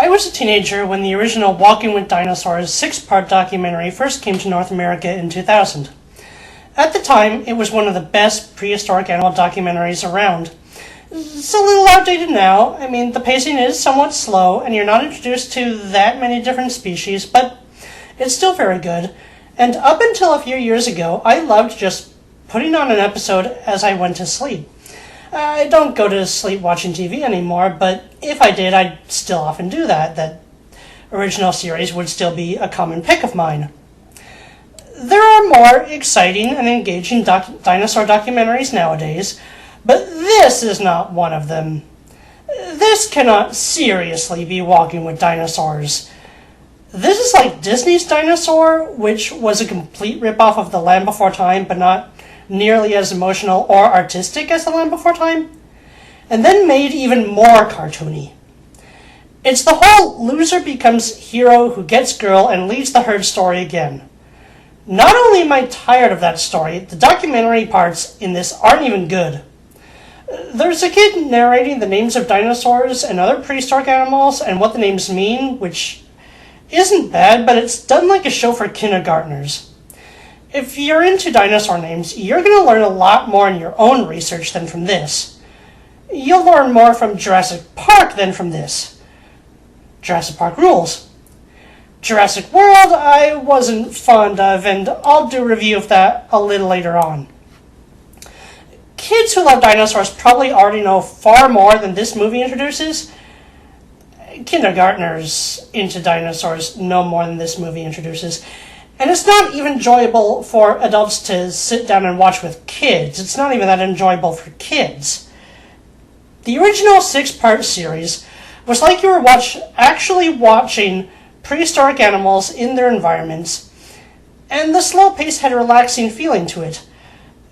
I was a teenager when the original Walking with Dinosaurs six-part documentary first came to North America in 2000. At the time, it was one of the best prehistoric animal documentaries around. It's a little outdated now. I mean, the pacing is somewhat slow, and you're not introduced to that many different species, but it's still very good. And up until a few years ago, I loved just putting on an episode as I went to sleep. I don't go to sleep watching TV anymore, but if I did, I'd still often do that. That original series would still be a common pick of mine. There are more exciting and engaging dinosaur documentaries nowadays, but this is not one of them. This cannot seriously be Walking with Dinosaurs. This is like Disney's Dinosaur, which was a complete ripoff of The Land Before Time, but not nearly as emotional or artistic as The Land Before Time, and then made even more cartoony. It's the whole loser becomes hero who gets girl and leads the herd story again. Not only am I tired of that story, the documentary parts in this aren't even good. There's a kid narrating the names of dinosaurs and other prehistoric animals and what the names mean, which isn't bad, but it's done like a show for kindergartners. If you're into dinosaur names, you're going to learn a lot more in your own research than from this. You'll learn more from Jurassic Park than from this. Jurassic Park rules. Jurassic World I wasn't fond of, and I'll do a review of that a little later on. Kids who love dinosaurs probably already know far more than this movie introduces. Kindergartners into dinosaurs know more than this movie introduces. And it's not even enjoyable for adults to sit down and watch with kids. It's not even that enjoyable for kids. The original six-part series was like you were actually watching prehistoric animals in their environments, and the slow pace had a relaxing feeling to it.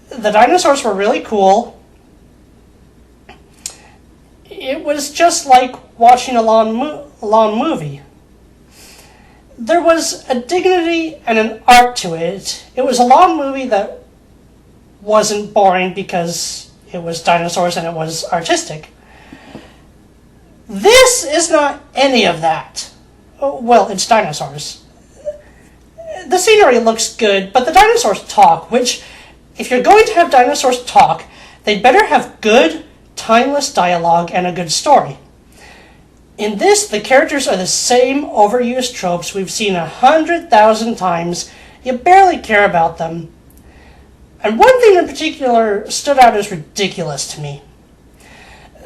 The dinosaurs were really cool. It was just like watching a long movie. There was a dignity and an art to it. It was a long movie that wasn't boring because it was dinosaurs and it was artistic. This is not any of that. Well, it's dinosaurs. The scenery looks good, but the dinosaurs talk, which, if you're going to have dinosaurs talk, they'd better have good, timeless dialogue and a good story. In this, the characters are the same overused tropes we've seen 100,000 times. You barely care about them. And one thing in particular stood out as ridiculous to me.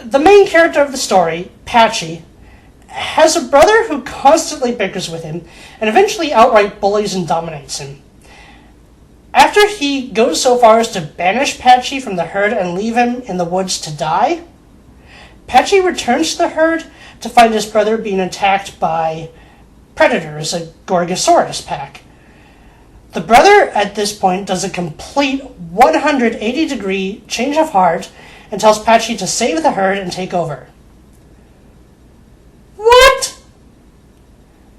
The main character of the story, Patchy, has a brother who constantly bickers with him and eventually outright bullies and dominates him. After he goes so far as to banish Patchy from the herd and leave him in the woods to die, Patchy returns to the herd to find his brother being attacked by predators, a Gorgosaurus pack. The brother, at this point, does a complete 180-degree change of heart and tells Patchy to save the herd and take over. What?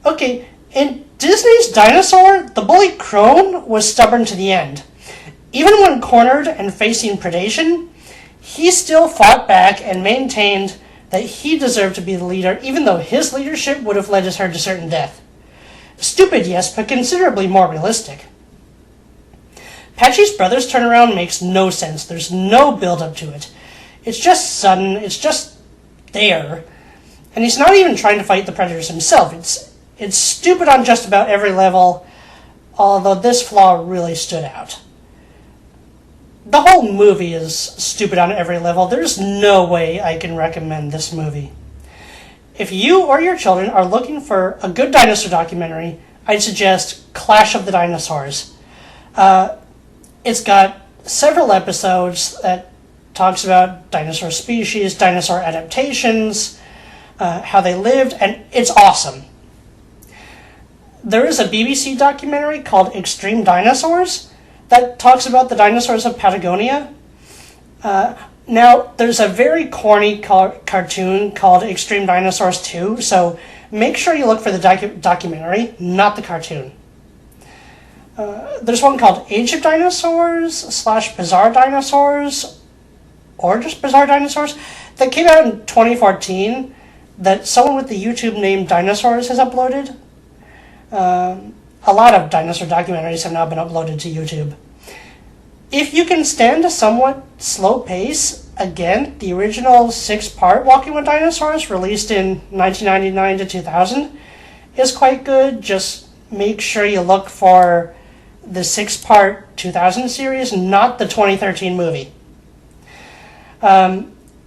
Okay, in Disney's Dinosaur, the bully crone was stubborn to the end. Even when cornered and facing predation, he still fought back and maintained that he deserved to be the leader, even though his leadership would have led his herd to certain death. Stupid, yes, but considerably more realistic. Patchy's brother's turnaround makes no sense. There's no build-up to it. It's just sudden, it's just there. And he's not even trying to fight the predators himself. It's stupid on just about every level, although this flaw really stood out. The whole movie is stupid on every level. There's no way I can recommend this movie. If you or your children are looking for a good dinosaur documentary, I'd suggest Clash of the Dinosaurs. It's got several episodes that talks about dinosaur species, dinosaur adaptations, how they lived, and it's awesome. There is a BBC documentary called Extreme Dinosaurs that talks about the dinosaurs of Patagonia. Now, there's a very corny cartoon called Extreme Dinosaurs 2, so make sure you look for the documentary, not the cartoon. There's one called Age of Dinosaurs / Bizarre Dinosaurs, or just Bizarre Dinosaurs, that came out in 2014, that someone with the YouTube name Dinosaurs has uploaded. A lot of dinosaur documentaries have now been uploaded to YouTube. If you can stand a somewhat slow pace, again, the original 6-part Walking with Dinosaurs, released in 1999 to 2000, is quite good. Just make sure you look for the 6-part 2000 series, not the 2013 movie.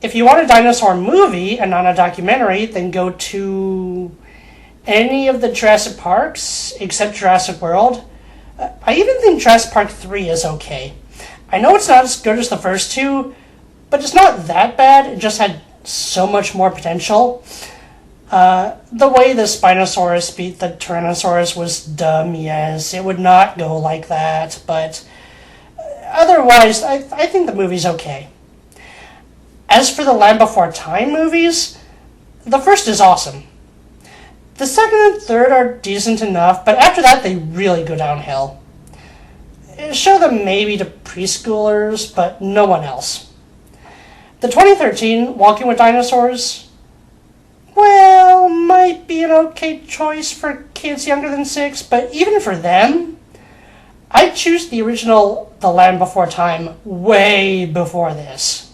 If you want a dinosaur movie and not a documentary, then go to any of the Jurassic Parks except Jurassic World. I even think Jurassic Park 3 is okay. I know it's not as good as the first two, but it's not that bad. It just had so much more potential. The way the Spinosaurus beat the Tyrannosaurus was dumb, yes. It would not go like that, but otherwise, I think the movie's okay. As for the Land Before Time movies, the first is awesome. The second and third are decent enough, but after that they really go downhill. Show them maybe to preschoolers, but no one else. The 2013 Walking with Dinosaurs, well, might be an okay choice for kids younger than 6, but even for them, I'd choose the original The Land Before Time way before this.